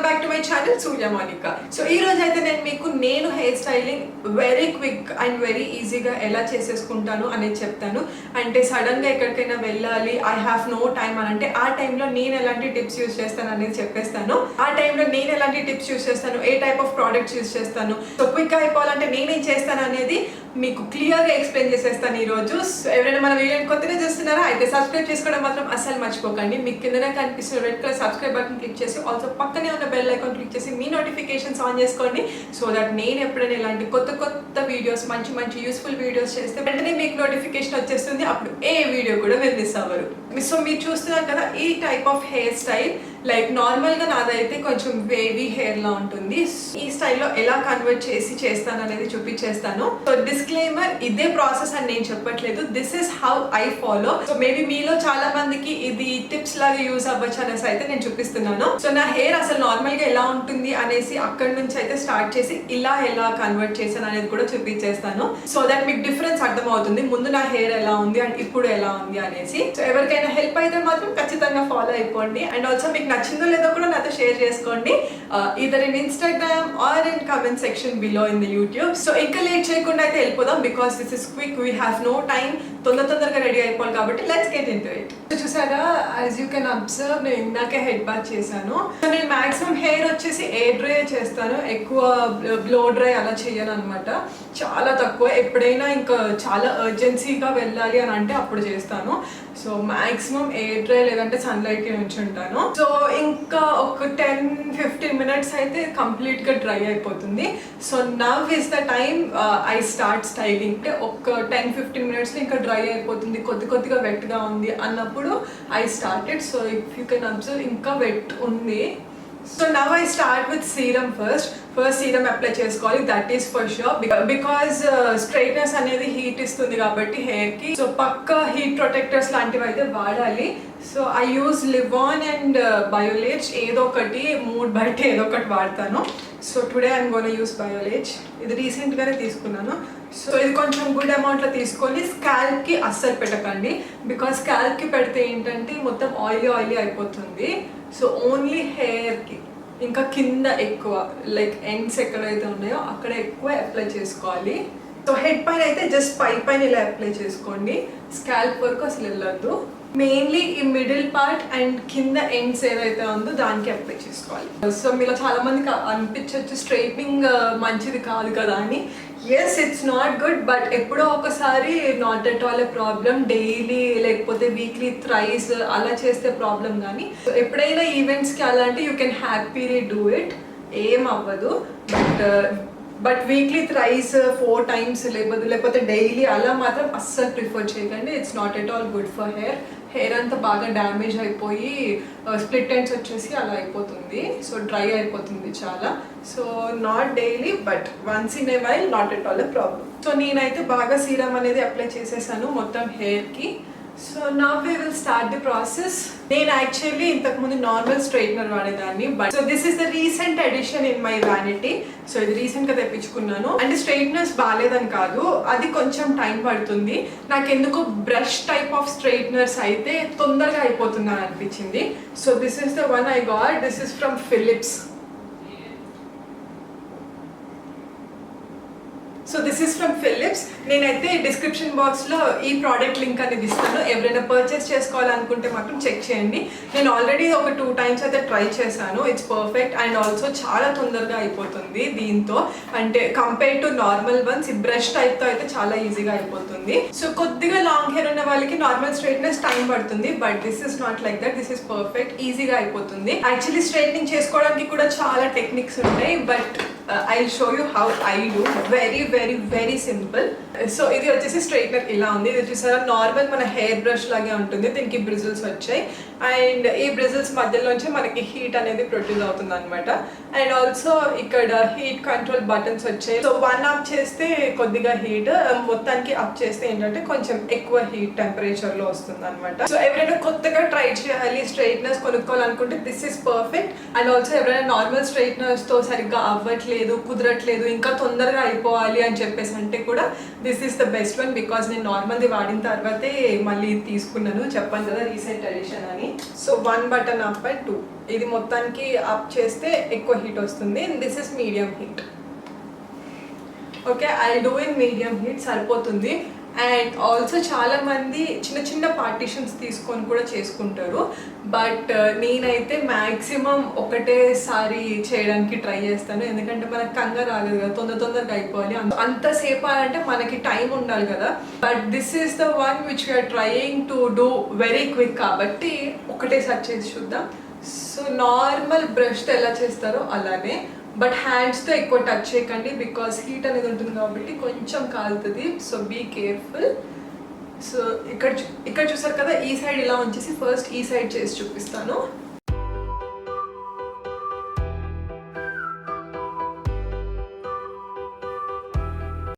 Back to my channel Surya Monica. So ఈ రోజు అయితే నేను hair styling very quick and very ఈజీగా ఎలా చేసేసుకుంటాను అనేది చెప్తాను. అంటే సడన్గా ఎక్కడికైనా వెళ్ళాలి, ఐ హ్యావ్ నో టైమ్ అని అంటే ఆ టైంలో నేను ఎలాంటి టిప్స్ యూస్ చేస్తాను అనేది చెప్పేస్తాను. ఆ టైంలో నేను ఎలాంటి టిప్స్ యూస్ చేస్తాను, ఏ టైప్ ఆఫ్ ప్రోడక్ట్స్ యూస్ చేస్తాను, సో క్విక్గా అయిపోవాలంటే నేనేం చేస్తాను అనేది మీకు క్లియర్గా ఎక్స్ప్లెయిన్ చేసేస్తాను ఈరోజు. సో ఎవరైనా మన వీడియోని కొత్తగా చూస్తున్నారా అయితే సబ్స్క్రైబ్ చేసుకోవడం మాత్రం అసలు మర్చిపోకండి. మీకు కిందనే కనిపిస్తున్న red colour subscribe button click చేసి ఆల్సో పక్కనే ఉన్న బెల్ ఐకాన్ క్లిక్ చేసి మీ నోటిఫికేషన్స్ ఆన్ చేసుకోండి. సో దట్ నేను ఎప్పుడైనా ఇలాంటి కొత్త వీడియోస్ మంచి యూస్ఫుల్ వీడియోస్ చేస్తే వెంటనే మీకు నోటిఫికేషన్ వచ్చేస్తుంది. అప్పుడు ఏ వీడియో కూడా మీరు మిస్ అవ్వరు. సో మీరు చూస్తున్నారు కదా ఈ type of hair style. Like నార్మల్గా నాదైతే కొంచెం వేవీ హెయిర్ లా ఉంటుంది. ఈ స్టైల్లో ఎలా కన్వర్ట్ చేసి చేస్తాను అనేది చూపించేస్తాను. సో డిస్క్లైమర్, ఇదే ప్రాసెస్ అని నేను చెప్పట్లేదు, this is how I follow. So maybe మీలో చాలా మందికి ఇది టిప్స్ లాగా యూజ్ అవ్వచ్చు అనేసి అయితే నేను చూపిస్తున్నాను. సో నా హెయిర్ అసలు నార్మల్గా ఎలా ఉంటుంది అనేసి అక్కడి నుంచి అయితే స్టార్ట్ చేసి ఇలా ఎలా కన్వర్ట్ చేశాను అనేది కూడా చూపించేస్తాను. సో దట్ మీకు డిఫరెన్స్ అర్థం అవుతుంది, ముందు నా హెయిర్ ఎలా ఉంది అండ్ ఇప్పుడు ఎలా ఉంది అనేసి. సో ఎవరికైనా హెల్ప్ అయితే మాత్రం ఖచ్చితంగా ఫాలో అయిపోండి. అండ్ ఆల్సో మీకు నచ్చిందో లేదో కూడా నాతో షేర్ చేసుకోండి, either in Instagram or in comment section below in the YouTube. So ఇంకా లేట్ చేయకుండా అయితే వెళ్ళిపోదాం, because this is quick, we have no time. తొందరగా రెడీ అయిపోవాలి కాబట్టి లెట్స్ గెట్ ఇంటూ ఇట్. చూసారా, యాజ్ యూ కెన్ అబ్జర్వ్ నేను ఇందాకే హెడ్ బాత్ చేశాను. సో నేను మాక్సిమం హెయిర్ వచ్చేసి ఎయిర్ డ్రై చేస్తాను, ఎక్కువ బ్లో డ్రై అలా చేయను అనమాట, చాలా తక్కువ. ఎప్పుడైనా ఇంకా చాలా అర్జెన్సీగా వెళ్ళాలి అని అంటే అప్పుడు చేస్తాను. సో మాక్సిమం ఎయిర్ డ్రై లేదంటే సన్లైట్కి ఉంచుంటాను. సో ఇంకా ఒక 10-15 మినిట్స్ అయితే కంప్లీట్గా డ్రై అయిపోతుంది. So now is the time I start styling. అంటే ఒక 10-15 మినిట్స్లో ఇంకా డ్రై అయిపోతుంది, కొద్దిగా వెట్గా ఉంది అన్నప్పుడు I started. So if you can observe ఇంకా వెట్ ఉంది. So now I start with serum first serum apply చేసుకోవాలి, that is for sure, because straightness అనేది హీట్ ఇస్తుంది కాబట్టి హెయిర్కి. సో పక్కా హీట్ ప్రొటెక్టర్స్ లాంటివి అయితే వాడాలి. So I use Livon and Biolage, ఏదో ఒకటి మూడ్ బట్టి ఏదో ఒకటి వాడతాను. So today I'm gonna use Biolage, ఇది రీసెంట్గానే తీసుకున్నాను. సో ఇది కొంచెం గుడ్ అమౌంట్లో తీసుకొని స్కాల్ప్కి అస్సలు పెట్టకండి, బికాస్ స్కాల్ప్కి పెడితే ఏంటంటే మొత్తం ఆయిలీ అయిపోతుంది. సో ఓన్లీ హెయిర్కి, ఇంకా కింద ఎక్కువ లైక్ ఎండ్స్ ఎక్కడైతే ఉన్నాయో అక్కడ ఎక్కువ అప్లై చేసుకోవాలి. సో హెడ్ పైన అయితే జస్ట్ పైన ఇలా అప్లై చేసుకోండి, స్కాల్ప్ వరకు అసలు వెళ్ళొద్దు. మెయిన్లీ ఈ మిడిల్ పార్ట్ అండ్ కింద ఎండ్స్ ఏదైతే ఉందో దానికి అప్లై చేసుకోవాలి. సో మీలో చాలా మందికి అనిపించవచ్చు స్ట్రైట్నింగ్ మంచిది కాదు కదా అని. Yes, it's not good, but ఎప్పుడో ఒకసారి not at all a problem. Daily లేకపోతే వీక్లీ థ్రైస్ అలా చేస్తే ప్రాబ్లం. కానీ ఎప్పుడైనా ఈవెంట్స్కి అలా అంటే you can happily do it, ఏం అవ్వదు. బట్ వీక్లీ థ్రైస్ 4 times లేకపోతే డైలీ అలా మాత్రం అస్సలు ప్రిఫర్ చేయకండి. It's not at all good for hair అంతా బాగా డ్యామేజ్ అయిపోయి స్ప్లిట్ ఎండ్స్ వచ్చేసి అలా అయిపోతుంది. సో డ్రై అయిపోతుంది చాలా. So not daily, but once in a while, not at all a problem. So నేనైతే బాగా సీరమ్ అనేది అప్లై చేసేసాను మొత్తం హెయిర్కి. So now we will start the process. నేను యాక్చువల్లీ ఇంతకుముందు నార్మల్ స్ట్రైట్నర్ వాడేదాన్ని, but so this is the recent edition in my vanity. So ఇది రీసెంట్గా తెప్పించుకున్నాను. అంటే స్ట్రైట్నర్స్ బాగాలేదని కాదు, అది కొంచెం టైం పడుతుంది. నాకు ఎందుకో బ్రష్ టైప్ ఆఫ్ స్ట్రైట్నర్స్ అయితే తొందరగా అయిపోతుందని అనిపించింది. So this is the one I got, this is from Philips. So this is from Philips. నేనైతే డిస్క్రిప్షన్ బాక్స్లో ఈ ప్రోడక్ట్ లింక్ అనేది ఇస్తాను, ఎవరైనా పర్చేస్ చేసుకోవాలనుకుంటే మాత్రం చెక్ చేయండి. నేను ఆల్రెడీ ఒక 2 times అయితే ట్రై చేశాను, ఇట్స్ పర్ఫెక్ట్. అండ్ ఆల్సో చాలా తొందరగా అయిపోతుంది దీంతో, అంటే కంపేర్ టు నార్మల్ వన్స్ ఈ బ్రష్ టైప్తో అయితే చాలా ఈజీగా అయిపోతుంది. సో కొద్దిగా లాంగ్ హెయిర్ ఉన్న వాళ్ళకి నార్మల్ స్ట్రైట్నెస్ టైం పడుతుంది, but this is not like that, this is perfect, ఈజీగా అయిపోతుంది. యాక్చువల్లీ స్ట్రైట్నింగ్ చేసుకోవడానికి కూడా చాలా టెక్నిక్స్ ఉంటాయి, but I'll show you how I do. Very simple. So ఇది వచ్చేసి స్ట్రైట్నర్ ఇలా ఉంది. ఇది చూసారా, నార్మల్ మన హెయిర్ బ్రష్ లాగే ఉంటుంది, దీనికి బ్రిజిల్స్ వచ్చాయి. అండ్ ఈ బ్రిజిల్స్ మధ్యలోంచి మనకి హీట్ అనేది ప్రొడ్యూస్ అవుతుంది అనమాట. అండ్ ఆల్సో ఇక్కడ హీట్ కంట్రోల్ బటన్స్ వచ్చాయి. సో 1 అప్ చేస్తే కొద్దిగా హీట్, మొత్తానికి అప్ చేస్తే ఏంటంటే కొంచెం ఎక్కువ హీట్ టెంపరేచర్లో వస్తుంది అనమాట. సో ఎవరైనా కొత్తగా ట్రై చేయాలి, స్ట్రైట్నర్స్ కొనుక్కోవాలనుకుంటే this is perfect. And also ఎవరైనా నార్మల్ స్ట్రైట్నర్స్తో సరిగ్గా అవ్వట్లేదు, కుదరట్లేదు, ఇంకా తొందరగా అయిపోవాలి అని చెప్పేసి అంటే కూడా this is the best one. Because నేను నార్మల్ది వాడిన తర్వాతే మళ్ళీ తీసుకున్నాను, చెప్పాను కదా రీసెంట్ ఎడిషన్ అని. So 1 button up and 2. ఇది మొత్తానికి అప్ చేస్తే ఎక్కువ హీట్ వస్తుంది. This is medium heat. Okay, I do in medium heat సరిపోతుంది. అండ్ ఆల్సో చాలా మంది చిన్న చిన్న పార్టీషన్స్ తీసుకొని కూడా చేసుకుంటారు. బట్ నేనైతే మ్యాక్సిమం ఒకటేసారి చేయడానికి ట్రై చేస్తాను. ఎందుకంటే మనకు కంగారు రాలేదు కదా, తొందరగా అయిపోవాలి. అంతసేపు అంటే మనకి టైం ఉండాలి కదా. But this is the one which we are trying to do very quick కాబట్టి ఒకటేసారి చేసి చూద్దాం. సో నార్మల్ బ్రష్తో ఎలా చేస్తారో అలానే, బట్ హ్యాండ్స్తో ఎక్కువ టచ్ చేయకండి బికాస్ హీట్ అనేది ఉంటుంది కాబట్టి కొంచెం కాలుతుంది. So be careful. సో ఇక్కడ చూసారు కదా, ఈ సైడ్ ఇలా ఉంచేసి ఫస్ట్ ఈ సైడ్ చేసి చూపిస్తాను.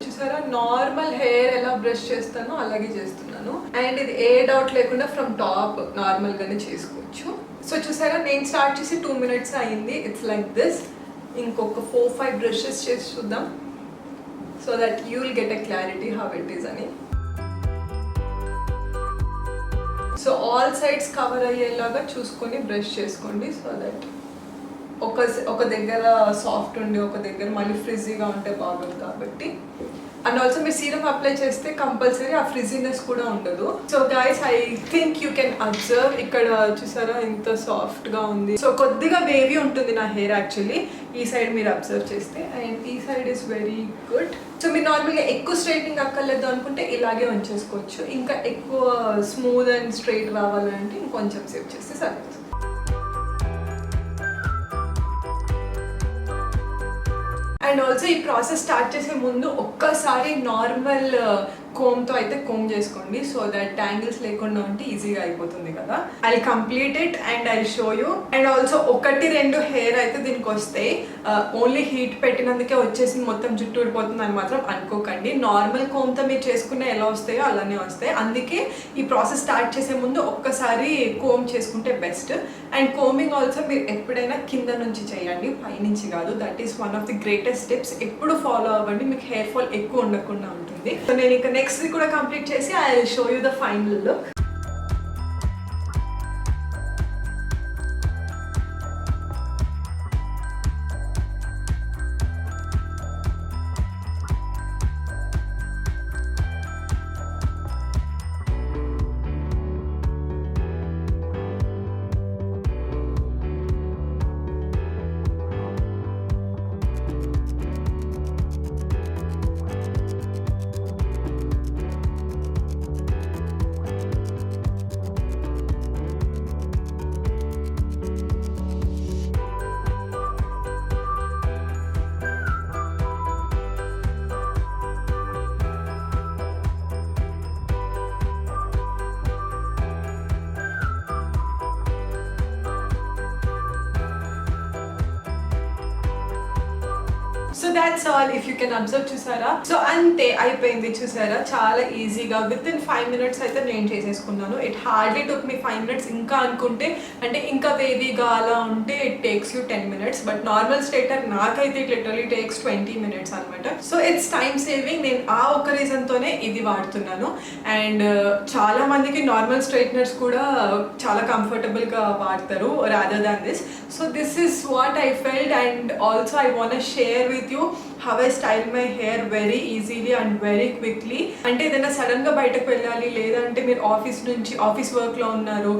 చూసారా, నార్మల్ హెయిర్ ఎలా బ్రష్ చేస్తానో అలాగే చేస్తున్నాను. అండ్ ఇది ఏ డౌట్ లేకుండా ఫ్రమ్ టాప్ నార్మల్గానే చేసుకోవచ్చు. సో చూసారా, నేను స్టార్ట్ చేసి 2 minutes అయింది. It's like this. ఇంకొక 4-5 బ్రషెస్ చేసి చూద్దాం, so that you will get a clarity how it is అని. సో ఆల్ సైడ్స్ కవర్ అయ్యేలాగా చూసుకొని బ్రష్ చేసుకోండి. సో దట్ ఒక దగ్గర సాఫ్ట్ ఉండి ఒక దగ్గర మళ్ళీ ఫ్రిజీగా ఉంటే బాగుంది కాబట్టి. అండ్ ఆల్సో మీరు సీరం అప్లై చేస్తే కంపల్సరీ ఆ ఫ్రిజీనెస్ కూడా ఉండదు. So guys, I think you can observe. ఇక్కడ చూసారా ఎంత సాఫ్ట్గా ఉంది. సో కొద్దిగా వేవీ ఉంటుంది నా హెయిర్ యాక్చువల్లీ, ఈ సైడ్ మీరు అబ్జర్వ్ చేస్తే. అండ్ ఈ side is very good. So మీరు నార్మల్గా ఎక్కువ స్ట్రైట్నింగ్ అక్కర్లేదు అనుకుంటే ఇలాగే ఉంచేసుకోవచ్చు. ఇంకా ఎక్కువ స్మూత్ అండ్ స్ట్రైట్ రావాలంటే ఇంకొంచెం సేవ్ చేస్తే సరిపోతుంది. అండ్ ఆల్సో ఈ ప్రాసెస్ స్టార్ట్ చేసే ముందు ఒక్కసారి నార్మల్ కోమ్తో అయితే కోమ్ చేసుకోండి. సో దట్ ట్యాంగిల్స్ లేకుండా ఉంటే ఈజీగా అయిపోతుంది కదా. I complete it and I show you. And also 1-2 hair అయితే దీనికి వస్తాయి. ఓన్లీ హీట్ పెట్టినందుకే వచ్చేసి మొత్తం జుట్టు ఊడిపోతుంది అని మాత్రం అనుకోకండి. నార్మల్ కోమ్తో మీరు చేసుకునే ఎలా వస్తాయో అలానే వస్తాయి. అందుకే ఈ ప్రాసెస్ స్టార్ట్ చేసే ముందు ఒక్కసారి కోమ్ చేసుకుంటే బెస్ట్. అండ్ కోమింగ్ ఆల్సో మీరు ఎప్పుడైనా కింద నుంచి చేయండి, పైనుంచి కాదు. That is one of the greatest tips. ఎప్పుడు ఫాలో అవ్వండి, మీకు హెయిర్ ఫాల్ ఎక్కువ ఉండకుండా ఉంటుంది. సో నేను ఇంకా నెక్స్ట్ కూడా కంప్లీట్ చేసి I will show you the final look. So that's all. If you can observe చూసారా. సో అంతే అయిపోయింది చూసారా, చాలా ఈజీగా విత్ ఇన్ 5 minutes అయితే నేను చేసేసుకున్నాను. It hardly took me 5 minutes. ఇంకా అనుకుంటే అంటే ఇంకా వేవీగా అలా ఉంటే it takes you 10 minutes. But normal straighter నాకైతే ఇట్ లిటరలీ టేక్స్ 20 minutes అనమాట. So it's time saving. నేను ఆ ఒక్క రీజన్తోనే ఇది వాడుతున్నాను. అండ్ చాలా మందికి నార్మల్ స్ట్రైట్నర్స్ కూడా చాలా కంఫర్టబుల్గా వాడతారు rather than this. So this is what I felt. And also I want share with you how I style my hair very easily and very quickly. అంటే ఏదైనా సడన్గా బయటకు వెళ్ళాలి, లేదంటే మీరు ఆఫీస్ వర్క్లో ఉన్నారు,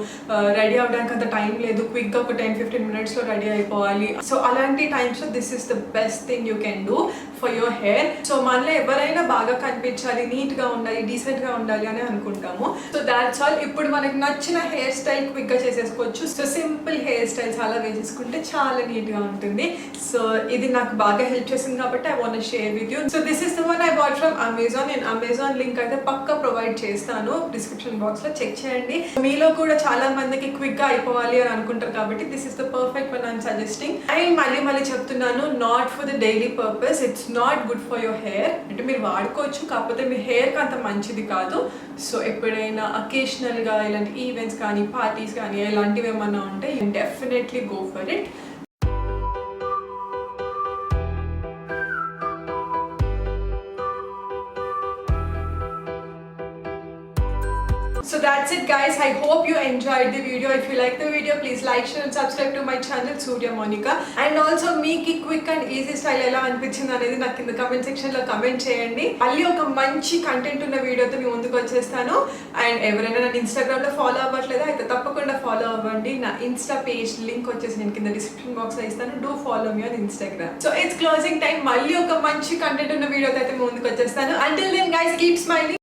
రెడీ అవ్వడానికి అంత టైం లేదు, క్విక్గా ఒక 10-15 minutesలో రెడీ అయిపోవాలి. సో అలాంటి టైమ్స్లో this is the best thing you can do for your hair. So మనలో ఎవరైనా బాగా కనిపించాలి, నీట్గా ఉండాలి, డీసెంట్గా ఉండాలి అని అనుకుంటాము. So that's all. ఇప్పుడు మనకు నచ్చిన హెయిర్ స్టైల్ క్విక్గా చేసేసుకోవచ్చు. సో సింపుల్ హెయిర్ స్టైల్స్ అలా వేసేసుకుంటే చాలా నీట్గా ఉంటుంది. సో ఇది నాకు బాగా హెల్ప్ చేసింది కాబట్టి I want to share with you. So this is the one I bought from Amazon. నేను Amazon లింక్ అయితే పక్కా ప్రొవైడ్ చేస్తాను డిస్క్రిప్షన్ బాక్స్లో, చెక్ చేయండి. మీలో కూడా చాలా మందికి క్విక్గా అయిపోవాలి అని అనుకుంటారు కాబట్టి this is the perfect one I'm suggesting. And మళ్ళీ చెప్తున్నాను, not for the daily purpose. It's not good for your hair. అంటే మీరు వాడుకోవచ్చు, కాకపోతే మీ హెయిర్కి అంత మంచిది కాదు. సో ఎప్పుడైనా అకేషనల్గా ఇలాంటి ఈవెంట్స్ కానీ పార్టీస్ కానీ ఇలాంటివి ఏమన్నా ఉంటే definitely go for it. So that's it guys. I hope you enjoyed the video. If you like the video, please like, share and subscribe to my channel Surya Monica. And also మీకు quick and easy style ఎలా అనిపించింది అనేది నాకు కింద comment section లో comment చేయండి. మళ్ళీ ఒక మంచి కంటెంట్ ఉన్న వీడియోతో మీ ముందుకు వచ్చేస్తాను. అండ్ ఎవరైనా నన్ను ఇన్స్టాగ్రామ్ లో ఫాలో అవ్వట్లేదా అయితే తప్పకుండా ఫాలో అవ్వండి. నా ఇన్స్టా పేజ్ లింక్ వచ్చేసి నేను కింద డిస్క్రిప్షన్ బాక్స్ లో ఇస్తాను. Do follow me on Instagram. So it's closing time. మళ్ళీ ఒక మంచి కంటెంట్ ఉన్న వీడియోతో అయితే మీ ముందుకు వచ్చేస్తాను. Until then guys, keep smiling.